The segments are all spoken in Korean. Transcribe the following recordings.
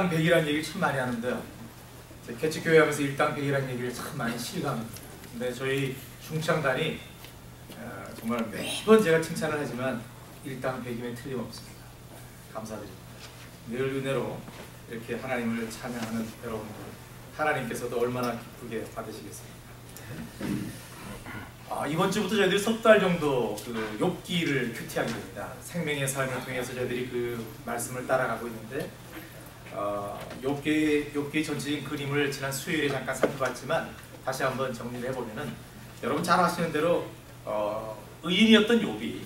일당백이라는 얘기를 참 많이 하는데요. 개척교회 하면서 일당백이라는 얘기를 참 많이 실감합니다. 근데 저희 중창단이 정말 매번 제가 칭찬을 하지만 일당백이면 틀림없습니다. 감사드립니다. 늘 은혜로 이렇게 하나님을 찬양하는 여러분들, 하나님께서도 얼마나 기쁘게 받으시겠습니까? 이번 주부터 저희들이 석 달 정도 그 욥기를 큐티하게 됩니다. 생명의 삶을 통해서 저희들이 그 말씀을 따라가고 있는데 욥기 전체적인 그림을 지난 수요일에 잠깐 살펴봤지만 다시 한번 정리를 해보면은 여러분 잘 아시는 대로 의인이었던 욥이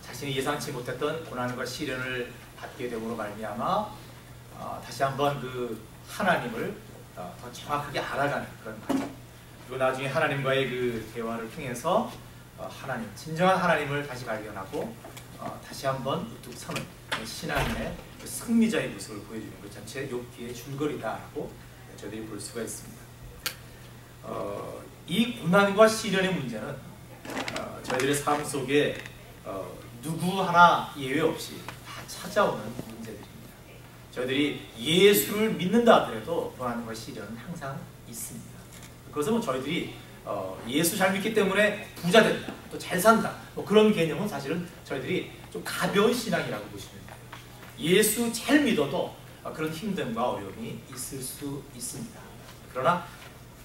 자신이 예상치 못했던 고난과 시련을 받게 됨으로 말미암아 다시 한번 그 하나님을 더 정확하게 알아가는 그런 과정, 그리고 나중에 하나님과의 그 대화를 통해서 하나님, 진정한 하나님을 다시 발견하고 다시 한번 우뚝 서는 신앙의 승리자의 모습을 보여주는 것 전체 욥기의 줄거리다라고 저희들이 볼 수가 있습니다. 이 고난과 시련의 문제는 저희들의 삶 속에 누구 하나 예외 없이 다 찾아오는 문제들입니다. 저희들이 예수를 믿는다 하더라도 고난과 시련은 항상 있습니다. 그것은 뭐 저희들이 예수 잘 믿기 때문에 부자 된다, 또 잘 산다, 뭐 그런 개념은 사실은 저희들이 좀 가벼운 신앙이라고 보시면 돼요. 예수 잘 믿어도 그런 힘듦과 어려움이 있을 수 있습니다. 그러나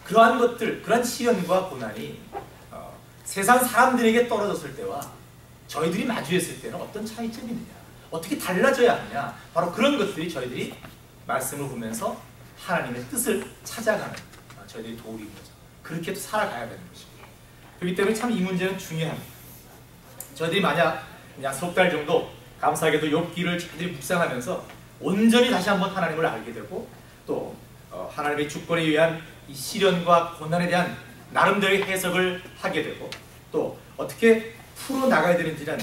그러한 것들, 그러한 시련과 고난이 세상 사람들에게 떨어졌을 때와 저희들이 마주했을 때는 어떤 차이점이 있느냐, 어떻게 달라져야 하느냐, 바로 그런 것들이 저희들이 말씀을 보면서 하나님의 뜻을 찾아가는 저희들이 도울인 거죠. 그렇게 또 살아가야 되는 것입니다. 그렇기 때문에 참 이 문제는 중요합니다. 저희들이 만약 그냥 석 달 정도 감사하게도 욥기를 저희들이 묵상하면서 온전히 다시 한번 하나님을 알게 되고 또 하나님의 주권에 의한 이 시련과 고난에 대한 나름대로의 해석을 하게 되고 또 어떻게 풀어나가야 되는지는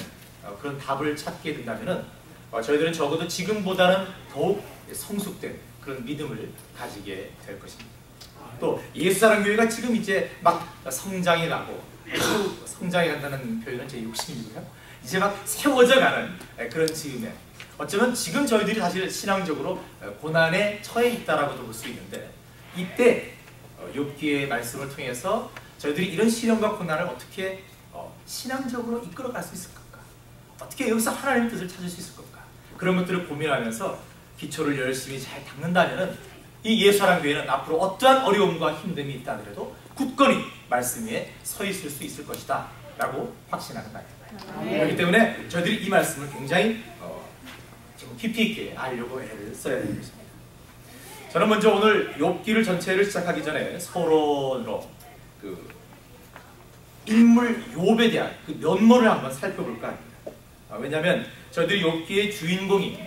그런 답을 찾게 된다면 저희들은 적어도 지금보다는 더욱 성숙된 그런 믿음을 가지게 될 것입니다. 또 예수사랑교회가 지금 이제 막 성장해 가고, 성장해 간다는 표현은 제 욕심이고요, 이제 막 세워져 가는 그런 즈음에 어쩌면 지금 저희들이 사실 신앙적으로 고난에 처해 있다라고도 볼 수 있는데, 이때 욥기의 말씀을 통해서 저희들이 이런 시련과 고난을 어떻게 신앙적으로 이끌어갈 수 있을 건가, 어떻게 여기서 하나님의 뜻을 찾을 수 있을 건가, 그런 것들을 고민하면서 기초를 열심히 잘 닦는다면 이 예수사랑교회는 앞으로 어떠한 어려움과 힘듦이 있다 하더라도 굳건히 말씀 위에 서 있을 수 있을 것이다 라고 확신하는 말입니다. 그렇기 때문에 저희들이 이 말씀을 굉장히 좀 깊이 있게 알려고 애를 써야 되는 것입니다. 저는 먼저 오늘 욥기를 전체를 시작하기 전에 서론으로 그 인물 욥에 대한 그 면모를 한번 살펴볼까 합니다. 왜냐하면 저희들이 욥기의 주인공인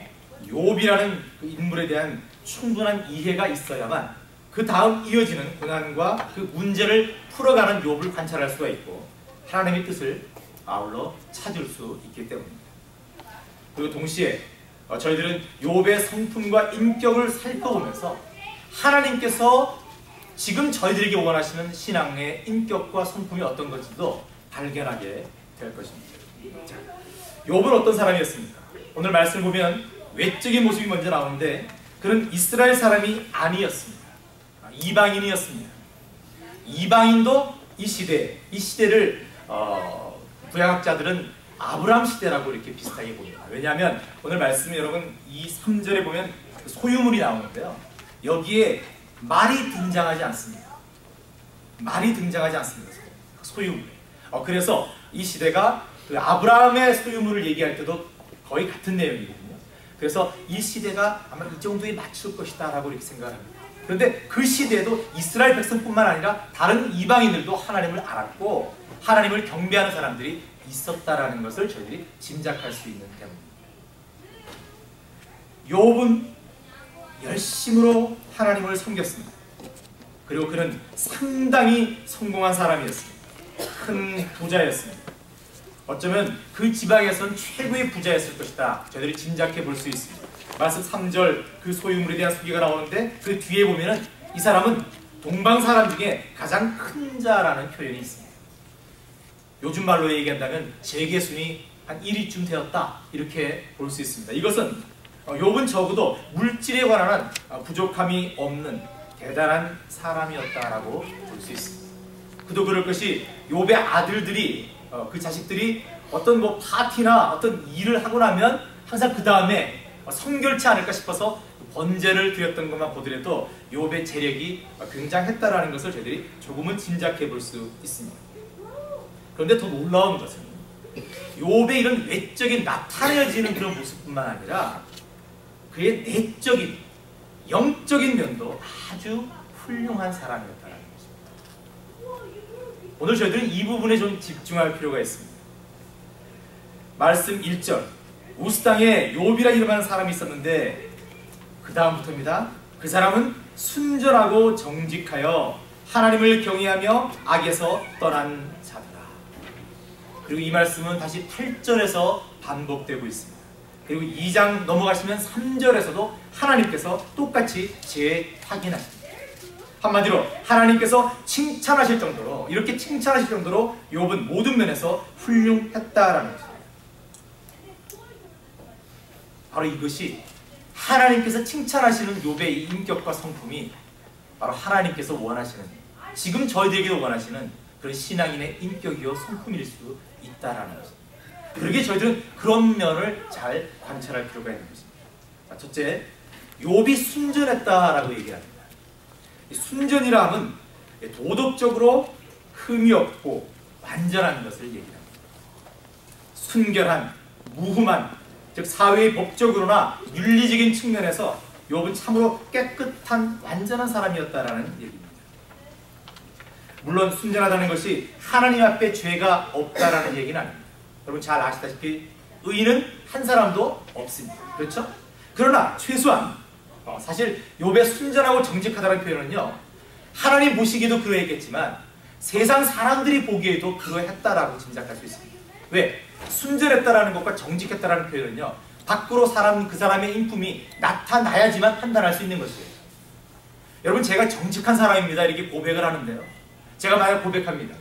욥이라는 그 인물에 대한 충분한 이해가 있어야만 그 다음 이어지는 고난과 그 문제를 풀어가는 욥을 관찰할 수가 있고 하나님의 뜻을 아울러 찾을 수 있기 때문입니다. 그리고 동시에 저희들은 욥의 성품과 인격을 살펴보면서 하나님께서 지금 저희들에게 원하시는 신앙의 인격과 성품이 어떤 건지도 발견하게 될 것입니다. 자, 욥은 어떤 사람이었습니까? 오늘 말씀을 보면 외적인 모습이 먼저 나오는데 그는 이스라엘 사람이 아니었습니다. 이방인이었습니다. 이방인도 이 시대를 구약학자들은 아브라함 시대라고 이렇게 비슷하게 봅니다. 왜냐하면 오늘 말씀에 여러분 이 3절에 보면 소유물이 나오는데요, 여기에 말이 등장하지 않습니다. 말이 등장하지 않습니다. 소유물. 그래서 이 시대가 그 아브라함의 소유물을 얘기할 때도 거의 같은 내용이거든요. 그래서 이 시대가 아마 이 정도에 맞출 것이다 라고 이렇게 생각합니다. 그런데 그 시대에도 이스라엘 백성뿐만 아니라 다른 이방인들도 하나님을 알았고 하나님을 경배하는 사람들이 있었다라는 것을 저희들이 짐작할 수 있는 때문입니다. 욥은 열심으로 하나님을 섬겼습니다. 그리고 그는 상당히 성공한 사람이었습니다. 큰 부자였습니다. 어쩌면 그 지방에선 최고의 부자였을 것이다 저희들이 짐작해 볼 수 있습니다. 말씀 3절 그 소유물에 대한 소개가 나오는데 그 뒤에 보면은 이 사람은 동방 사람 중에 가장 큰 자라는 표현이 있습니다. 요즘 말로 얘기한다면 재계순이 한 1위쯤 되었다 이렇게 볼 수 있습니다. 이것은 욥은 적어도 물질에 관한 부족함이 없는 대단한 사람이었다라고 볼 수 있습니다. 그도 그럴 것이 욥의 아들들이 그 자식들이 어떤 뭐 파티나 어떤 일을 하고 나면 항상 그 다음에 성결치 않을까 싶어서 번제를 드렸던 것만 보더라도 욥의 재력이 굉장했다라는 것을 저희들이 조금은 짐작해 볼 수 있습니다. 그런데 더 놀라운 것은 욥의 이런 외적인 나타내지는 그런 모습뿐만 아니라 그의 내적인 영적인 면도 아주 훌륭한 사람이었다는 것입니다. 오늘 저희들은 이 부분에 좀 집중할 필요가 있습니다. 말씀 1절, 우스 땅에 욥이라 이름하는 사람이 있었는데 그 다음부터입니다. 그 사람은 순전하고 정직하여 하나님을 경외하며 악에서 떠난 자더라. 그리고 이 말씀은 다시 8절에서 반복되고 있습니다. 그리고 2장 넘어가시면 3절에서도 하나님께서 똑같이 재확인하십니다. 한마디로 하나님께서 칭찬하실 정도로, 이렇게 칭찬하실 정도로 욥은 모든 면에서 훌륭했다라는 것입니다. 바로 이것이 하나님께서 칭찬하시는 욥의 인격과 성품이 바로 하나님께서 원하시는, 지금 저희들에게도 원하시는 그런 신앙인의 인격이요 성품일 수 있다라는 것입니다. 그러기에 저희들은 그런 면을 잘 관찰할 필요가 있는 것입니다. 첫째, 욥이 순전했다라고 얘기합니다. 순전이라 함은 도덕적으로 흠이 없고 완전한 것을 얘기합니다. 순결한, 무흠한, 즉 사회의 법적으로나 윤리적인 측면에서 욥은 참으로 깨끗한 완전한 사람이었다라는 얘기입니다. 물론 순전하다는 것이 하나님 앞에 죄가 없다라는 얘기는 아닙니다. 여러분 잘 아시다시피 의인은 한 사람도 없습니다. 그렇죠? 그러나 최소한 사실 욥의 순전하고 정직하다는 표현은요, 하나님 보시기에도 그러했겠지만 세상 사람들이 보기에도 그러했다라고 짐작할 수 있습니다. 왜? 순전했다라는 것과 정직했다라는 표현은요, 밖으로 그 사람의 인품이 나타나야지만 판단할 수 있는 것이에요. 여러분, 제가 정직한 사람입니다 이렇게 고백을 하는데요, 제가 만약 고백합니다.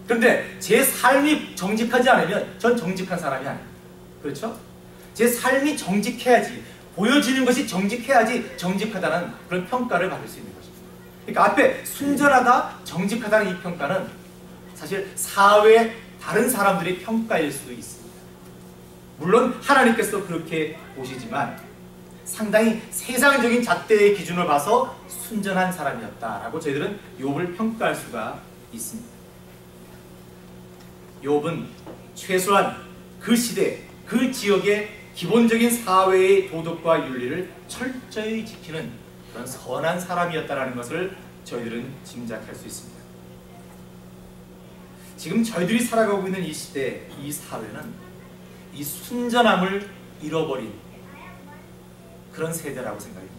그런데 제 삶이 정직하지 않으면 전 정직한 사람이 아닙니다. 그렇죠? 제 삶이 정직해야지, 보여지는 것이 정직해야지 정직하다는 그런 평가를 받을 수 있는 것입니다. 그러니까 앞에 순전하다, 정직하다는 이 평가는 사실 사회의 다른 사람들의 평가일 수도 있습니다. 물론 하나님께서 그렇게 보시지만 상당히 세상적인 잣대의 기준을 봐서 순전한 사람이었다라고 저희들은 욥을 평가할 수가 있습니다. 욥은 최소한 그 시대, 그 지역의 기본적인 사회의 도덕과 윤리를 철저히 지키는 그런 선한 사람이었다라는 것을 저희들은 짐작할 수 있습니다. 지금 저희들이 살아가고 있는 이 시대, 이 사회는 이 순전함을 잃어버린 그런 세대라고 생각합니다.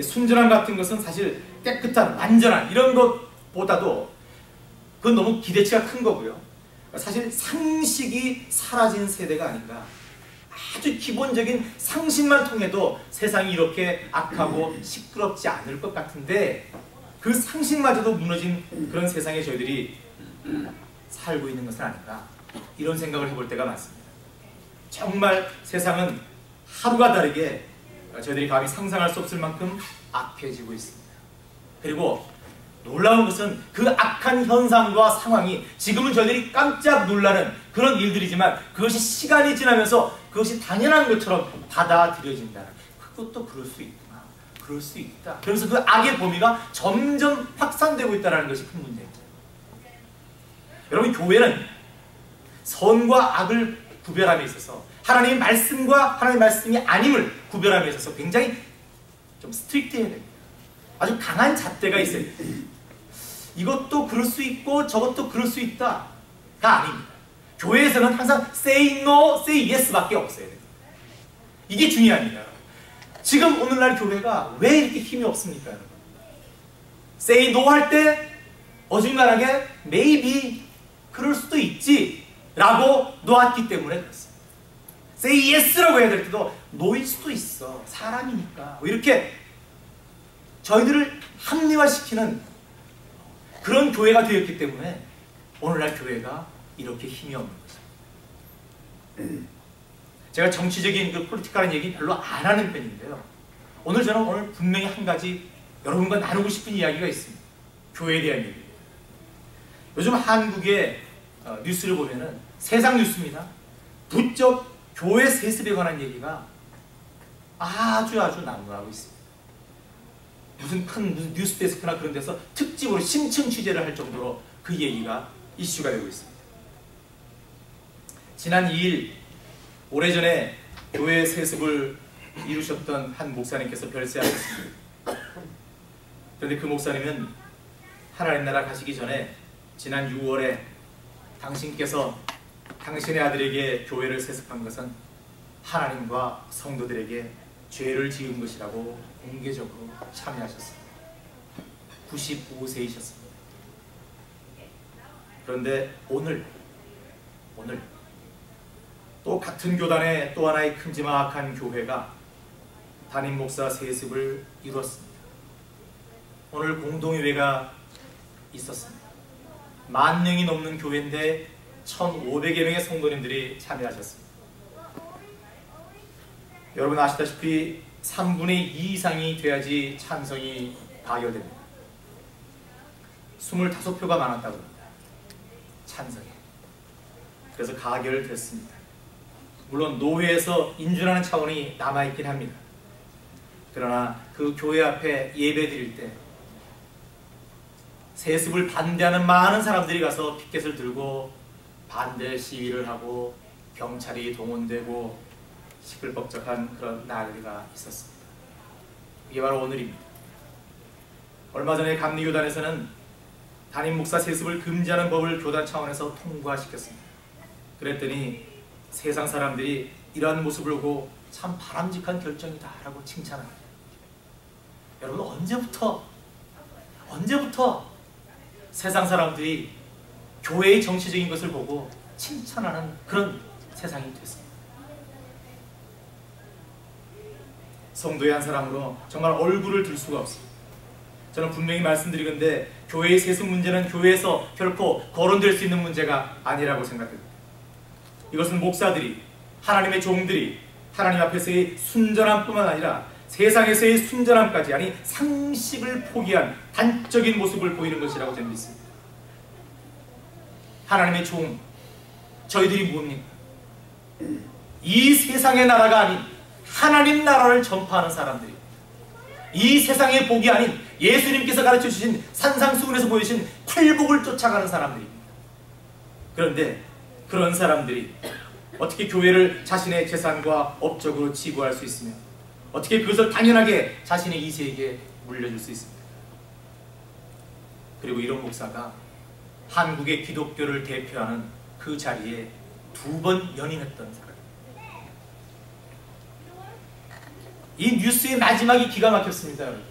순전함 같은 것은 사실 깨끗한, 완전한 이런 것보다도 그건 너무 기대치가 큰 거고요. 사실 상식이 사라진 세대가 아닌가. 아주 기본적인 상식만 통해도 세상이 이렇게 악하고 시끄럽지 않을 것 같은데 그 상식마저도 무너진 그런 세상에 저희들이 살고 있는 것은 아닌가, 이런 생각을 해볼 때가 많습니다. 정말 세상은 하루가 다르게 저희들이 감히 상상할 수 없을 만큼 악해지고 있습니다. 그리고 놀라운 것은 그 악한 현상과 상황이 지금은 저희들이 깜짝 놀라는 그런 일들이지만 그것이 시간이 지나면서 그것이 당연한 것처럼 받아들여진다는, 그것도 그럴 수 있구나, 그럴 수 있다. 그래서 그 악의 범위가 점점 확산되고 있다는 것이 큰 문제입니다. 여러분, 교회는 선과 악을 구별함에 있어서, 하나님의 말씀과 하나님의 말씀이 아님을 구별함에 있어서 굉장히 좀 스트릭트해야 됩니다. 아주 강한 잣대가 있어야 됩니다. 이것도 그럴 수 있고 저것도 그럴 수 있다가 아닙니다. 교회에서는 항상 say no, say yes 밖에 없어야 됩니다. 이게 중요합니다. 지금 오늘날 교회가 왜 이렇게 힘이 없습니까, 여러분? say no 할 때 어중간하게 maybe 그럴 수도 있지 라고 놓았기 때문에 그렇습니다. say yes라고 해야 될 때도 no일 수도 있어, 사람이니까, 이렇게 저희들을 합리화시키는 그런 교회가 되었기 때문에 오늘날 교회가 이렇게 힘이 없는 것입니다. 제가 정치적인 그 폴리티컬한 얘기 별로 안 하는 편인데요. 저는 분명히 한 가지 여러분과 나누고 싶은 이야기가 있습니다. 교회에 대한 얘기입니다. 요즘 한국의 뉴스를 보면은 세상 뉴스입니다. 부쩍 교회 세습에 관한 얘기가 아주 난무하고 있습니다. 무슨 뉴스데스크나 그런 데서 특집으로 심층 취재를 할 정도로 그 얘기가 이슈가 되고 있습니다. 지난 2일 오래전에 교회 세습을 이루셨던 한 목사님께서 별세하셨습니다. 그런데 그 목사님은 하나님 나라 가시기 전에 지난 6월에 당신께서 당신의 아들에게 교회를 세습한 것은 하나님과 성도들에게 죄를 지은 것이라고 공개적으로 참여하셨습니다. 95세이셨습니다. 그런데 오늘 또 같은 교단의 또 하나의 큼지막한 교회가 담임 목사 세습을 이루었습니다. 오늘 공동회의가 있었습니다. 10,000명이 넘는 교회인데 1,500여 명의 성도님들이 참여하셨습니다. 여러분 아시다시피 3분의 2 이상이 돼야지 찬성이 가결됩니다. 25표가 많았다고 합니다. 찬성에. 그래서 가결됐습니다. 물론 노회에서 인준하는 차원이 남아있긴 합니다. 그러나 그 교회 앞에 예배 드릴 때 세습을 반대하는 많은 사람들이 가서 피켓을 들고 반대 시위를 하고 경찰이 동원되고 시끌벅적한 그런 날이 있었습니다. 이게 바로 오늘입니다. 얼마 전에 감리교단에서는 담임 목사 세습을 금지하는 법을 교단 차원에서 통과시켰습니다. 그랬더니 세상 사람들이 이러한 모습을 보고 참 바람직한 결정이다 라고 칭찬합니다. 여러분 언제부터 세상 사람들이 교회의 정치적인 것을 보고 칭찬하는 그런 세상이 됐습니다. 성도의 한 사람으로 정말 얼굴을 들 수가 없습니다. 저는 분명히 말씀드리건데 교회의 세습 문제는 교회에서 결코 거론될 수 있는 문제가 아니라고 생각합니다. 이것은 목사들이, 하나님의 종들이 하나님 앞에서의 순전함뿐만 아니라 세상에서의 순전함까지, 아니 상식을 포기한 단적인 모습을 보이는 것이라고 저는 믿습니다. 하나님의 종, 저희들이 뭡니까? 이 세상의 나라가 아닌 하나님 나라를 전파하는 사람들이, 이 세상의 복이 아닌 예수님께서 가르쳐주신 산상수훈에서 보여주신 팔복을 쫓아가는 사람들입니다. 그런데 그런 사람들이 어떻게 교회를 자신의 재산과 업적으로 치부할 수 있으며 어떻게 그것을 당연하게 자신의 이세에게 물려줄 수 있습니까? 그리고 이런 목사가 한국의 기독교를 대표하는 그 자리에 2번 연임했던 사람입니다. 이 뉴스의 마지막이 기가 막혔습니다. 여러분.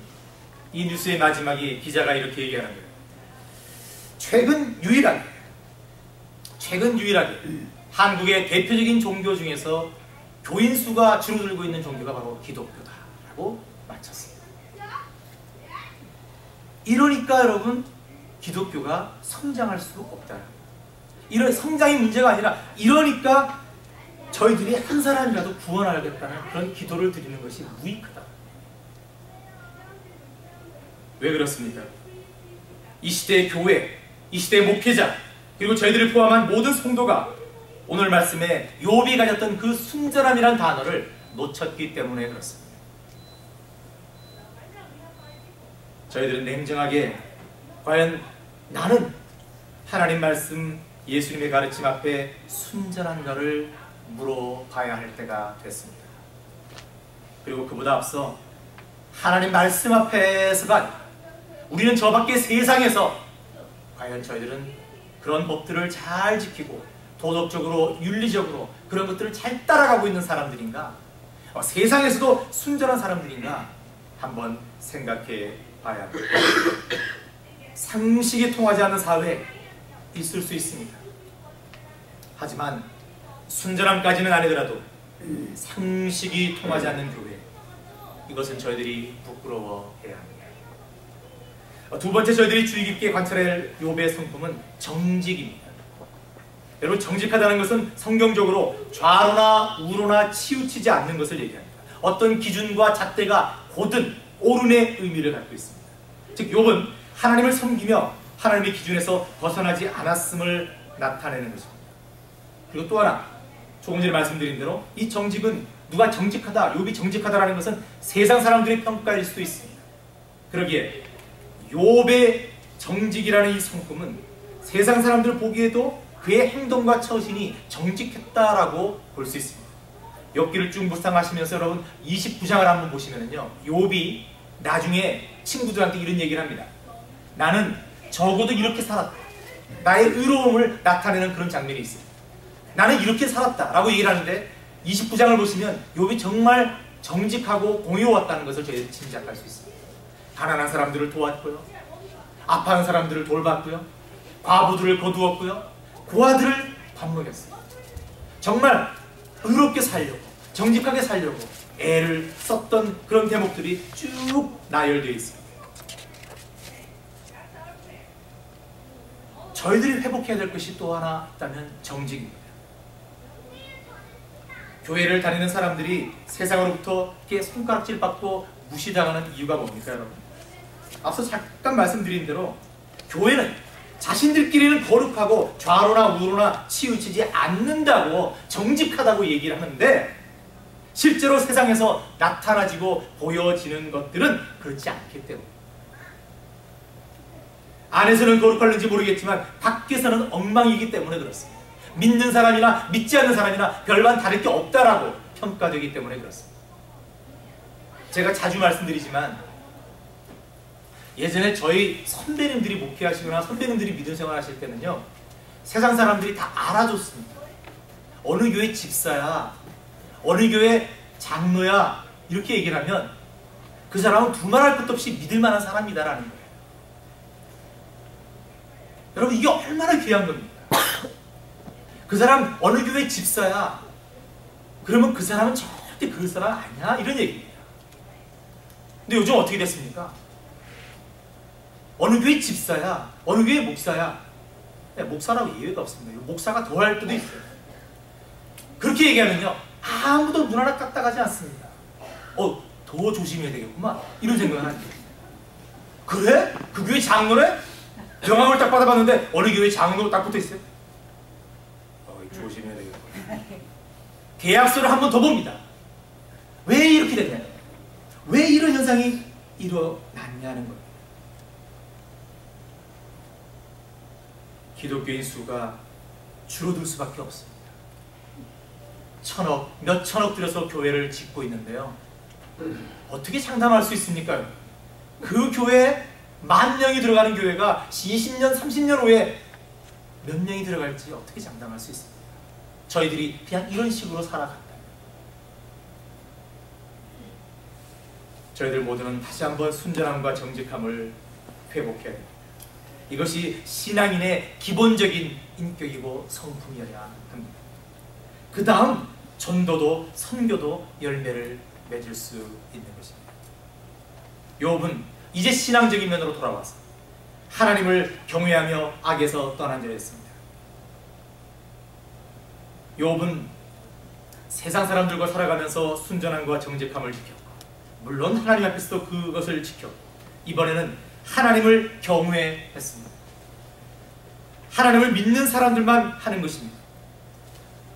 이 뉴스의 마지막이 기자가 이렇게 얘기하는 거예요. 최근 유일하게 한국의 대표적인 종교 중에서 교인 수가 줄어들고 있는 종교가 바로 기독교다라고 마쳤습니다. 이러니까 여러분 기독교가 성장할 수 없다. 이런 성장이 문제가 아니라 이러니까 저희들이 한 사람이라도 구원하겠다는 그런 기도를 드리는 것이 무익하다. 왜 그렇습니까? 이 시대의 교회, 이 시대의 목회자, 그리고 저희들을 포함한 모든 성도가 오늘 말씀에 욥이 가졌던 그 순전함이라는 단어를 놓쳤기 때문에 그렇습니다. 저희들은 냉정하게 과연 나는 하나님 말씀, 예수님의 가르침 앞에 순전한가를 물어봐야 할 때가 됐습니다. 그리고 그보다 앞서 하나님 말씀 앞에서가 아니라 우리는 저 밖의 세상에서 과연 저희들은 그런 법들을 잘 지키고 도덕적으로, 윤리적으로 그런 것들을 잘 따라가고 있는 사람들인가? 세상에서도 순전한 사람들인가? 한번 생각해 봐야 합니다. 상식이 통하지 않는 사회에 있을 수 있습니다. 하지만 순전함까지는 아니더라도 상식이 통하지 않는 교회, 이것은 저희들이 부끄러워해야 합니다. 두 번째 저희들이 주의 깊게 관찰할 욥의 성품은 정직입니다. 여러분, 정직하다는 것은 성경적으로 좌로나 우로나 치우치지 않는 것을 얘기합니다. 어떤 기준과 잣대가 곧은 옳은의 의미를 갖고 있습니다. 즉 욥은 하나님을 섬기며 하나님의 기준에서 벗어나지 않았음을 나타내는 것입니다. 그리고 또 하나, 조금 전에 말씀드린 대로 이 정직은 누가 정직하다, 욥이 정직하다라는 것은 세상 사람들의 평가일 수도 있습니다. 그러기에 욥의 정직이라는 이 성품은 세상 사람들 보기에도 그의 행동과 처신이 정직했다라고 볼 수 있습니다. 욥기를 쭉 묵상하시면서 여러분 29장을 한번 보시면요, 욥이 나중에 친구들한테 이런 얘기를 합니다. 나는 적어도 이렇게 살았다. 나의 의로움을 나타내는 그런 장면이 있어요. 나는 이렇게 살았다 라고 얘기를 하는데 29장을 보시면 욥이 정말 정직하고 공의로웠다는 것을 저희가 짐작할 수 있습니다. 가난한 사람들을 도왔고요, 아파하는 사람들을 돌봤고요, 과부들을 거두었고요, 고아들을 밥 먹였어요. 정말 의롭게 살려고, 정직하게 살려고 애를 썼던 그런 대목들이 쭉 나열되어 있습니다. 저희들이 회복해야 될 것이 또 하나 있다면 정직입니다. 교회를 다니는 사람들이 세상으로부터 이렇게 손가락질 받고 무시당하는 이유가 뭡니까, 여러분? 앞서 잠깐 말씀드린 대로 교회는 자신들끼리는 거룩하고 좌로나 우로나 치우치지 않는다고, 정직하다고 얘기를 하는데 실제로 세상에서 나타나지고 보여지는 것들은 그렇지 않기 때문에, 안에서는 거룩할는지 모르겠지만 밖에서는 엉망이기 때문에 그렇습니다. 믿는 사람이나 믿지 않는 사람이나 별반 다를 게 없다라고 평가되기 때문에 그렇습니다. 제가 자주 말씀드리지만 예전에 저희 선배님들이 목회하시거나 선배님들이 믿음 생활하실 때는요, 세상 사람들이 다 알아줬습니다. 어느 교회 집사야, 어느 교회 장로야, 이렇게 얘기를 하면 그 사람은 두말할 것도 없이 믿을 만한 사람이다라는 거예요. 여러분, 이게 얼마나 귀한 겁니까? 그 사람 어느 교회 집사야, 그러면 그 사람은 절대 그 사람 아니야, 이런 얘기입니다. 근데 요즘 어떻게 됐습니까? 어느 교회 집사야, 어느 교회 목사야, 목사라고 예외가 없습니다. 목사가 더 할 때도 있어요. 그렇게 얘기하면요, 아무도 눈 하나 까딱하지 않습니다. 더 조심해야 되겠구만, 이런 생각을 하죠. 그래? 그 교회 장로래? 명함을 딱 받아봤는데 어느 교회 장로로 딱 붙어있어요? 조심해야 되겠구나. 계약서를 한 번 더 봅니다. 왜 이렇게 됐냐, 왜 이런 현상이 일어났냐는 거예요. 기독교인 수가 줄어들 수밖에 없습니다. 몇 천억 들여서 교회를 짓고 있는데요, 어떻게 장담할 수 있습니까? 그 교회에 10,000명이 들어가는 교회가 20년, 30년 후에 몇 명이 들어갈지 어떻게 장담할 수 있습니까? 저희들이 그냥 이런 식으로 살아간다. 저희들 모두는 다시 한번 순전함과 정직함을 회복해야 됩니다. 이것이 신앙인의 기본적인 인격이고 성품이어야 합니다. 그 다음 전도도 선교도 열매를 맺을 수 있는 것입니다. 욥은 이제 신앙적인 면으로 돌아와서 하나님을 경외하며 악에서 떠난 자였습니다. 욥은 세상 사람들과 살아가면서 순전함과 정직함을 지켰고, 물론 하나님 앞에서도 그것을 지켰고, 이번에는 하나님을 경외했습니다. 하나님을 믿는 사람들만 하는 것입니다.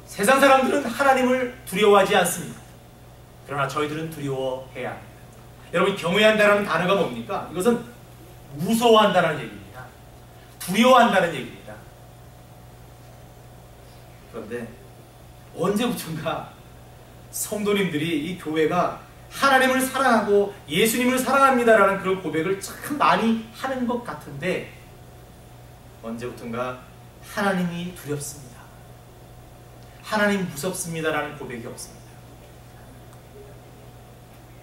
세상 사람들은 하나님을 두려워하지 않습니다. 그러나 저희들은 두려워해야 합니다. 여러분, 경외한다는 단어가 뭡니까? 이것은 무서워한다는 얘기입니다. 두려워한다는 얘기입니다. 그런데 언제부턴가 성도님들이 이 교회가 하나님을 사랑하고 예수님을 사랑합니다라는 그런 고백을 참 많이 하는 것 같은데, 언제부턴가 하나님이 두렵습니다, 하나님 무섭습니다라는 고백이 없습니다.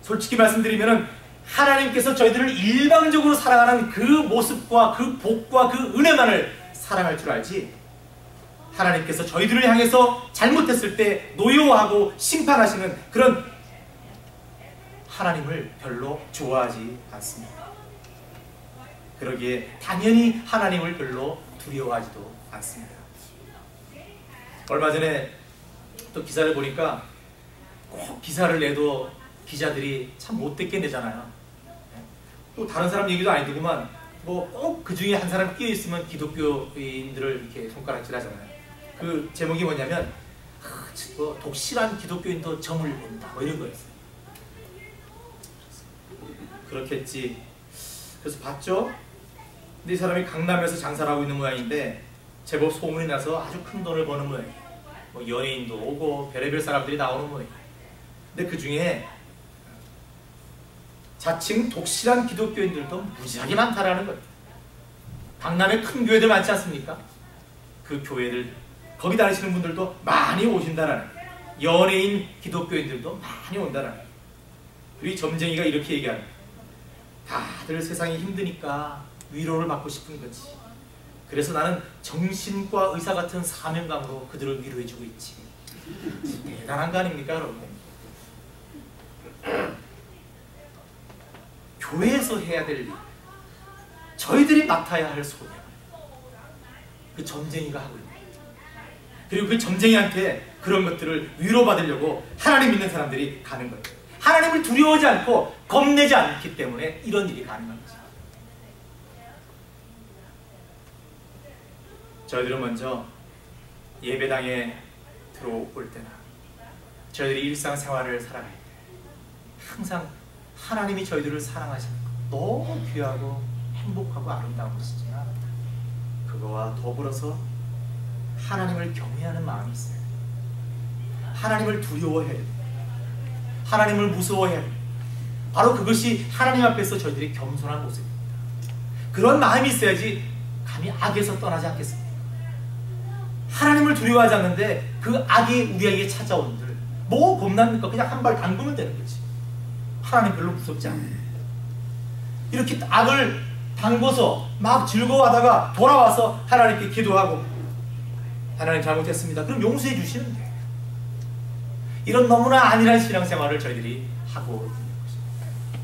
솔직히 말씀드리면 하나님께서 저희들을 일방적으로 사랑하는 그 모습과 그 복과 그 은혜만을 사랑할 줄 알지, 하나님께서 저희들을 향해서 잘못했을 때 노여워하고 심판하시는 그런 하나님을 별로 좋아하지 않습니다. 그러기에 당연히 하나님을 별로 두려워하지도 않습니다. 얼마 전에 또 기사를 보니까 꼭 기사를 내도 기자들이 참 못됐게 내잖아요. 또 다른 사람 얘기도 아니더구만 뭐 꼭 그 중에 한 사람 끼어 있으면 기독교인들을 이렇게 손가락질하잖아요. 그 제목이 뭐냐면 뭐 독실한 기독교인도 점을 본다 뭐 이런 거였어요. 그렇겠지. 그래서 봤죠. 근데 이 사람이 강남에서 장사를 하고 있는 모양인데 제법 소문이 나서 아주 큰 돈을 버는 모양이에요. 뭐 연예인도 오고 별의별 사람들이 나오는 모양이에요. 근데 그 중에 자칭 독실한 기독교인들도 무지하게 많다라는 거예요. 강남에 큰 교회들 많지 않습니까? 그 교회들 거기 다니시는 분들도 많이 오신다라는 거예요. 연예인 기독교인들도 많이 온다라는 거예요. 우리 점쟁이가 이렇게 얘기하는 거예요. 다들 세상이 힘드니까 위로를 받고 싶은 거지. 그래서 나는 정신과 의사 같은 사명감으로 그들을 위로해주고 있지. 대단한 거 아닙니까 여러분? 교회에서 해야 될 일, 저희들이 맡아야 할 소명, 그 점쟁이가 하고 있는 거예요. 그리고 그 점쟁이한테 그런 것들을 위로받으려고 하나님 믿는 사람들이 가는 거예요. 하나님을 두려워하지 않고 겁내지 않기 때문에 이런 일이 가능한 거죠. 저희들은 먼저 예배당에 들어올 때나 저희들이 일상생활을 살아갈 때 항상 하나님이 저희들을 사랑하시는 것 너무 귀하고 행복하고 아름다운 것이지만 그거와 더불어서 하나님을 경외하는 마음이 있어요. 하나님을 두려워해야 돼요. 하나님을 무서워해야 돼요. 바로 그것이 하나님 앞에서 저희들이 겸손한 모습입니다. 그런 마음이 있어야지 감히 악에서 떠나지 않겠습니까? 하나님을 두려워하지 않는데 그 악이 우리에게 찾아온들 뭐 겁납니까? 그냥 한 발 담그면 되는 거지. 하나님 별로 무섭지 않아요. 이렇게 악을 담궈서 막 즐거워하다가 돌아와서 하나님께 기도하고 하나님 잘못했습니다. 그럼 용서해 주시면 돼요. 이런 너무나 안일한 신앙생활을 저희들이 하고 있는 것입니다.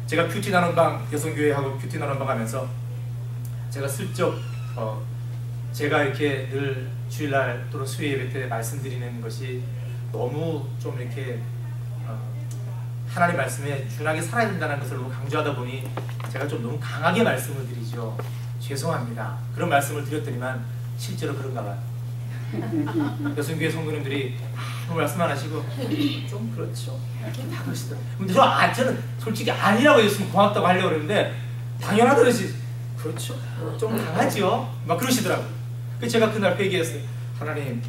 제가 큐티 나눔방 여성교회하고 큐티 나눔방 하면서 제가 슬쩍 제가 이렇게 늘 주일날 또는 수요 예배 때 말씀드리는 것이 너무 좀 이렇게 하나님 말씀에 준하게 살아야 된다는 것을 너무 강조하다 보니 제가 좀 너무 강하게 말씀을 드리죠. 죄송합니다. 그런 말씀을 드렸더니만 실제로 그런가 봐요. 여성교회 성도님들이 아무 말씀 안 하시고 좀 그렇죠. 다 그러시더라고요. 근데 저는 솔직히 아니라고 했으면 고맙다고 하려고 그랬는데 당연하더라지. 그렇죠. 좀 강하죠. 막 그러시더라고요. 그래서 제가 그날 회개했어요. 하나님,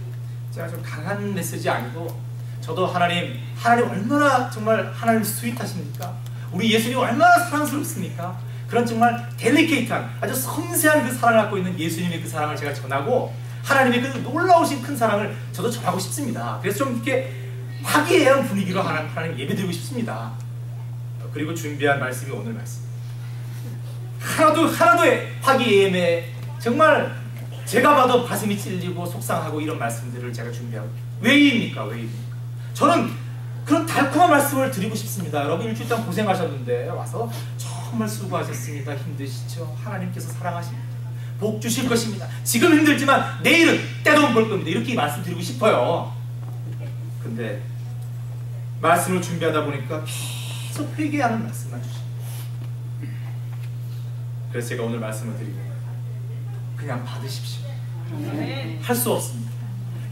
제가 좀 강한 메시지 아니고 저도 하나님 얼마나 정말 하나님 스윗하십니까? 우리 예수님 얼마나 사랑스럽습니까? 그런 정말 델리케이트한 아주 섬세한 그 사랑을 갖고 있는 예수님의 그 사랑을 제가 전하고 하나님의 그 놀라우신 큰 사랑을 저도 전하고 싶습니다. 그래서 좀 이렇게 화기애애한 분위기로 하나님 예배드리고 싶습니다. 그리고 준비한 말씀이 오늘 말씀. 하나도 화기애애매 정말 제가 봐도 가슴이 찔리고 속상하고 이런 말씀들을 제가 준비하고 왜입니까? 저는 그런 달콤한 말씀을 드리고 싶습니다. 여러분 일주일 동안 고생하셨는데 와서 정말 수고하셨습니다. 힘드시죠? 하나님께서 사랑하십니다. 복 주실 것입니다. 지금 힘들지만 내일은 때도 볼 겁니다. 이렇게 말씀드리고 싶어요. 근데 말씀을 준비하다 보니까 계속 회개하는 말씀만 주십니다. 그래서 제가 오늘 말씀을 드리고 그냥 받으십시오. 할 수 없습니다.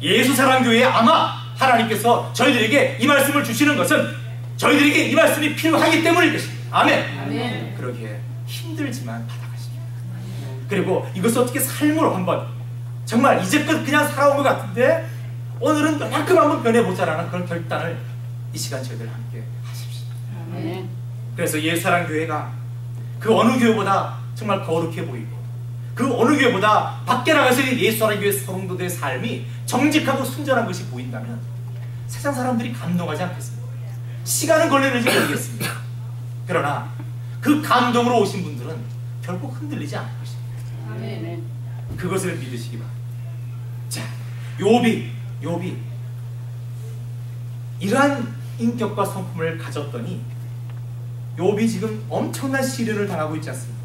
예수사랑교회에 아마 하나님께서 저희들에게 이 말씀을 주시는 것은 저희들에게 이 말씀이 필요하기 때문일 것입니다. 아멘. 아멘. 그러기에 힘들지만 받아가십시오. 그리고 이것을 어떻게 삶으로 한번 정말 이제껏 그냥 살아온 것 같은데 오늘은 그만큼 한번 변해보자라는 그런 결단을 이 시간 저희들 함께 하십시오. 아멘. 그래서 예수사랑교회가 그 어느 교회보다 정말 거룩해 보이고 그 어느 교회보다 밖에 나가서 예수사랑교회 성도들의 삶이 정직하고 순전한 것이 보인다면 세상 사람들이 감동하지 않겠습니까? 시간은 걸리는지 모르겠습니다. 그러나 그 감동으로 오신 분들은 결국 흔들리지 않을 것입니다. 아멘. 그것을 믿으시기 바랍니다. 자, 욥이 이러한 인격과 성품을 가졌더니 욥이 지금 엄청난 시련을 당하고 있지 않습니까?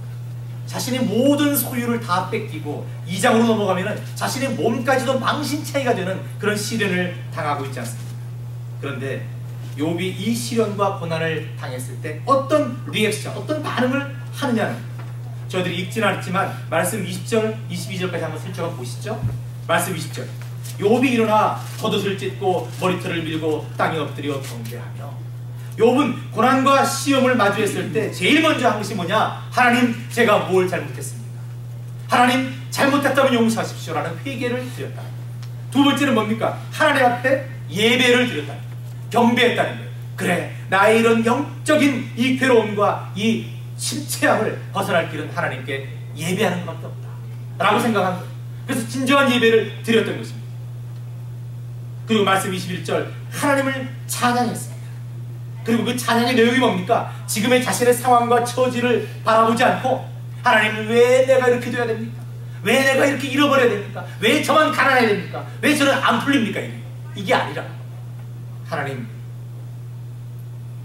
자신의 모든 소유를 다 뺏기고 2장으로 넘어가면 자신의 몸까지도 망신차이가 되는 그런 시련을 당하고 있지 않습니까? 그런데 욥이 이 시련과 고난을 당했을 때 어떤 리액션, 어떤 반응을 하느냐는, 저희들이 읽지는 않았지만 말씀 20절, 22절까지 한번 슬쩍 보시죠. 말씀 20절. 욥이 일어나 겉옷을 찢고 머리털을 밀고 땅에 엎드려 경배하며. 욥은 고난과 시험을 마주했을 때 제일 먼저 한 것이 뭐냐? 하나님, 제가 뭘 잘못했습니까? 하나님, 잘못했다면 용서하십시오라는 회개를 드렸다. 두 번째는 뭡니까? 하나님 앞에 예배를 드렸다. 경배했다는 거예요. 그래, 나의 이런 영적인 이 괴로움과 이 심체함을 벗어날 길은 하나님께 예배하는 것밖에 없다 라고 생각한 거예요. 그래서 진정한 예배를 드렸던 것입니다. 그리고 말씀 21절, 하나님을 찬양했습니다. 그리고 그 찬양의 내용이 뭡니까? 지금의 자신의 상황과 처지를 바라보지 않고, 하나님, 왜 내가 이렇게 돼야 됩니까? 왜 내가 이렇게 잃어버려야 됩니까? 왜 저만 가난해야 됩니까? 왜 저는 안 풀립니까? 이게 아니라,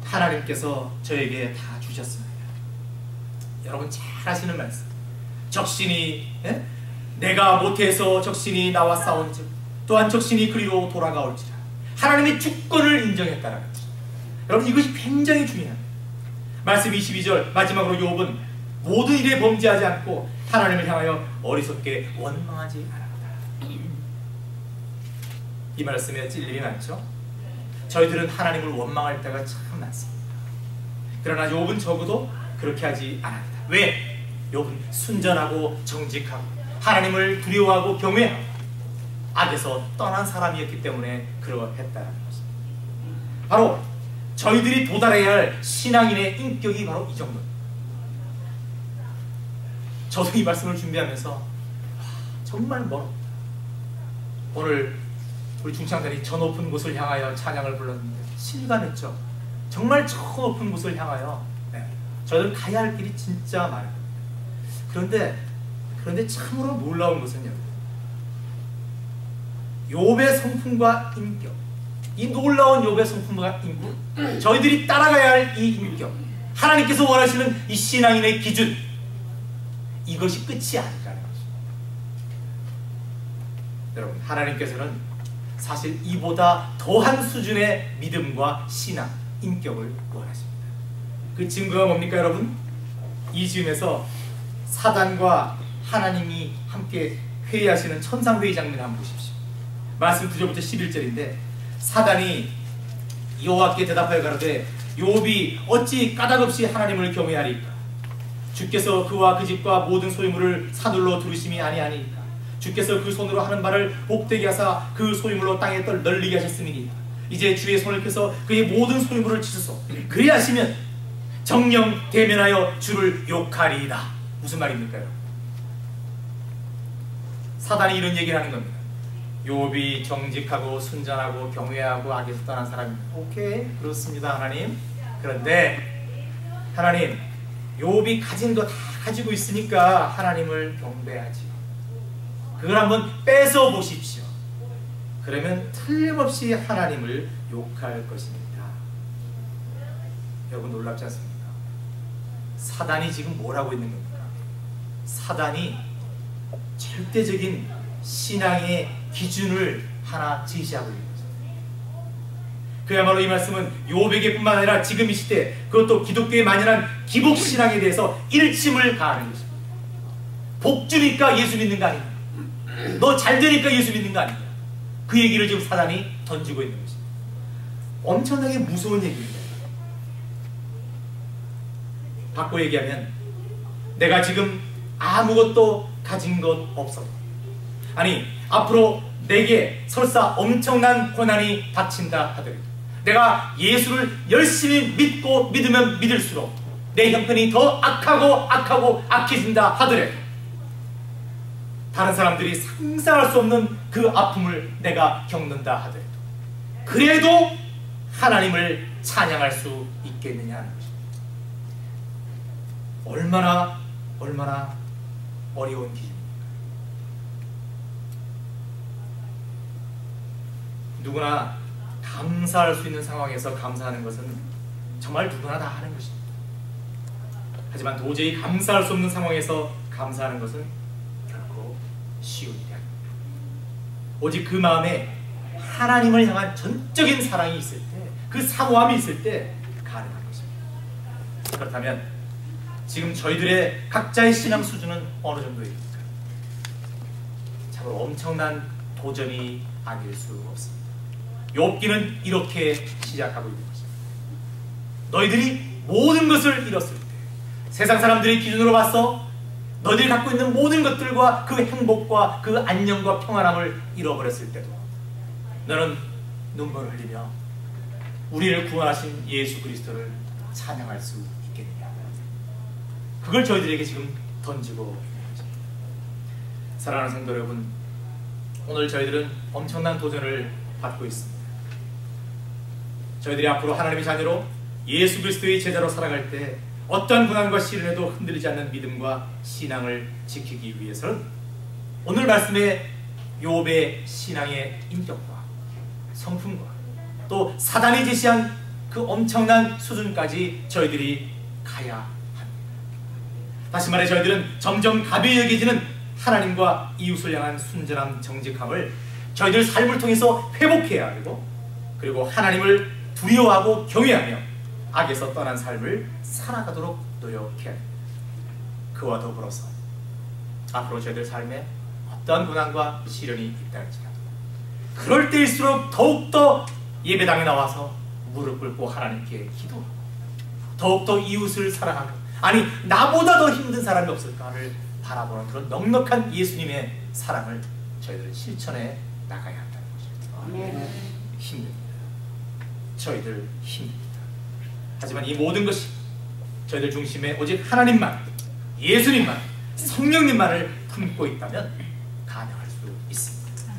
하나님께서 저에게 다 주셨습니다. 여러분 잘 아시는 말씀. 적신이, 내가 못해서 적신이 나와 싸운즉 또한 적신이 그리로 돌아가올지라. 하나님의 주권을 인정했다는 거죠. 여러분, 이것이 굉장히 중요합니다. 말씀 22절 마지막으로 욥은 모든 일에 범죄하지 않고 하나님을 향하여 어리석게 원망하지 않았다. 이 말씀에 찔림이 많죠? 저희들은 하나님을 원망할 때가 참 많습니다. 그러나 욥은 적어도 그렇게 하지 않았다. 왜? 욥은 순전하고 정직하고 하나님을 두려워하고 경외하고 악에서 떠난 사람이었기 때문에 그러했다는 것입니다. 바로 저희들이 도달해야 할 신앙인의 인격이 바로 이 정도입니다. 저도 이 말씀을 준비하면서 정말 멀었다. 오늘 우리 중창단이 저 높은 곳을 향하여 찬양을 불렀는데 실감했죠. 정말 저 높은 곳을 향하여 저희들 가야 할 길이 진짜 많아요. 그런데 참으로 놀라운 것은요, 욥의 성품과 인격, 이 놀라운 욥의 성품과 인격, 저희들이 따라가야 할 이 인격, 하나님께서 원하시는 이 신앙인의 기준, 이것이 끝이 아니라는 것입니다. 여러분, 하나님께서는 사실 이보다 더한 수준의 믿음과 신앙, 인격을 원하십니다. 그 증거가 뭡니까 여러분? 이 즈음에서 사단과 하나님이 함께 회의하시는 천상회의 장면을 한번 보십시오. 말씀 9절부터 11절인데, 사단이 여호와께 대답하여 가로되 욥이 어찌 까닭없이 하나님을 경외하리까? 주께서 그와 그 집과 모든 소유물을 사들로 두르심이 아니하니까? 주께서 그 손으로 하는 말을 복되게 하사 그 소유물로 땅에 널리게 하셨음이니 이제 주의 손을 펴서 그의 모든 소유물을 치소서. 그리하시면 정령 대면하여 주를 욕하리이다. 무슨 말입니까 여러분? 사단이 이런 얘기를 하는 겁니다. 욥이 정직하고 순전하고 경외하고 악에서 떠난 사람입니다. 오케이, 그렇습니다 하나님. 그런데 하나님, 욥이 가진 거 다 가지고 있으니까 하나님을 경배하지. 그걸 한번 뺏어 보십시오. 그러면 틀림없이 하나님을 욕할 것입니다. 여러분 놀랍지 않습니까? 사단이 지금 뭘 하고 있는 겁니까? 사단이 절대적인 신앙의 기준을 하나 제시하고 있는 거죠. 그야말로 이 말씀은 욥에게뿐만 아니라 지금 이 시대, 그것도 기독교의 만연한 기복신앙에 대해서 일침을 가하는 것입니다. 복 주니까 예수 믿는 거 아니냐, 너 잘 되니까 예수 믿는 거 아니냐, 그 얘기를 지금 사단이 던지고 있는 것입니다. 엄청나게 무서운 얘기입니다. 바꿔 얘기하면, 내가 지금 아무것도 가진 것 없어도, 아니 앞으로 내게 설사 엄청난 고난이 닥친다 하더라도, 내가 예수를 열심히 믿고 믿으면 믿을수록 내 형편이 더 악하고 악해진다 하더라도, 다른 사람들이 상상할 수 없는 그 아픔을 내가 겪는다 하더라도, 그래도 하나님을 찬양할 수 있겠느냐 하는 것입니다. 얼마나 어려운 기준입니까? 누구나 감사할 수 있는 상황에서 감사하는 것은 정말 누구나 다 하는 것입니다. 하지만 도저히 감사할 수 없는 상황에서 감사하는 것은 결코 쉬운 일이 아닙니다. 오직 그 마음에 하나님을 향한 전적인 사랑이 있을 때, 그 사모함이 있을 때 가능한 것입니다. 그렇다면 지금 저희들의 각자의 신앙 수준은 어느 정도입니까? 참으로 엄청난 도전이 아닐 수 없습니다. 욥기는 이렇게 시작하고 있는 것입니다. 너희들이 모든 것을 잃었을 때, 세상 사람들의 기준으로 봐서 너희들이 갖고 있는 모든 것들과 그 행복과 그 안녕과 평안함을 잃어버렸을 때도 너는 눈물을 흘리며 우리를 구원하신 예수 그리스도를 찬양할 수 있겠느냐. 그걸 저희들에게 지금 던지고 있는 것입니다. 사랑하는 성도 여러분, 오늘 저희들은 엄청난 도전을 받고 있습니다. 저희들이 앞으로 하나님의 자녀로 예수 그리스도의 제자로 살아갈 때 어떠한 고난과 시련에도 흔들리지 않는 믿음과 신앙을 지키기 위해서는 오늘 말씀의 욥의 신앙의 인격과 성품과 또 사단이 제시한 그 엄청난 수준까지 저희들이 가야 합니다. 다시 말해 저희들은 점점 가벼이 여겨지는 하나님과 이웃을 향한 순전함, 정직함을 저희들 삶을 통해서 회복해야 하고, 그리고 하나님을 두려워하고 경외하며 악에서 떠난 삶을 살아가도록 노력해야 합니다. 그와 더불어서 앞으로 저희들 삶에 어떠한 고난과 시련이 있다 할지라도 그럴 때일수록 더욱더 예배당에 나와서 무릎 꿇고 하나님께 기도하고 더욱더 이웃을 사랑하고, 아니 나보다 더 힘든 사람이 없을까를 바라보는 그런 넉넉한 예수님의 사랑을 저희들은 실천해 나가야 한다는 것입니다. 힘듭니다. 저희들 힘듭니다. 하지만 이 모든 것이 저희들 중심에 오직 하나님만, 예수님만, 성령님만을 품고 있다면 가능할 수 있습니다.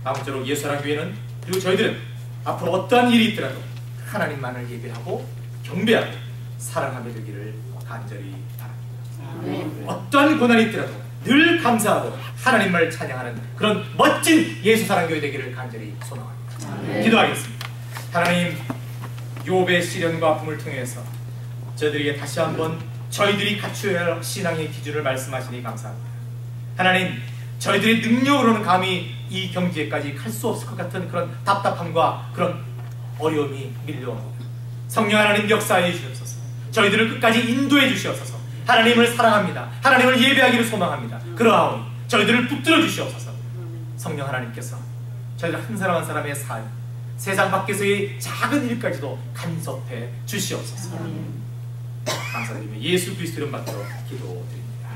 아무쪼록 예수사랑교회는, 그리고 저희들은 앞으로 어떠한 일이 있더라도 하나님만을 예배하고 경배하고 사랑하게 되기를 간절히 바랍니다. 어떠한 고난이 있더라도 늘 감사하고 하나님만을 찬양하는 그런 멋진 예수사랑교회 되기를 간절히 소망합니다. 기도하겠습니다. 하나님, 욥의 시련과 아픔을 통해서 저희들에게 다시 한번 저희들이 갖추어야 할 신앙의 기준을 말씀하시니 감사합니다. 하나님, 저희들의 능력으로는 감히 이 경지에까지 갈 수 없을 것 같은 그런 답답함과 그런 어려움이 밀려옵니다. 성령 하나님 역사해 주시옵소서. 저희들을 끝까지 인도해 주시옵소서. 하나님을 사랑합니다. 하나님을 예배하기를 소망합니다. 그러하오니 저희들을 붙들어 주시옵소서. 성령 하나님께서 저희들 한 사람 한 사람의 삶, 세상 밖에서의 작은 일까지도 간섭해 주시옵소서. 감사드리며 예수 그리스도 이름 받들어 기도드립니다.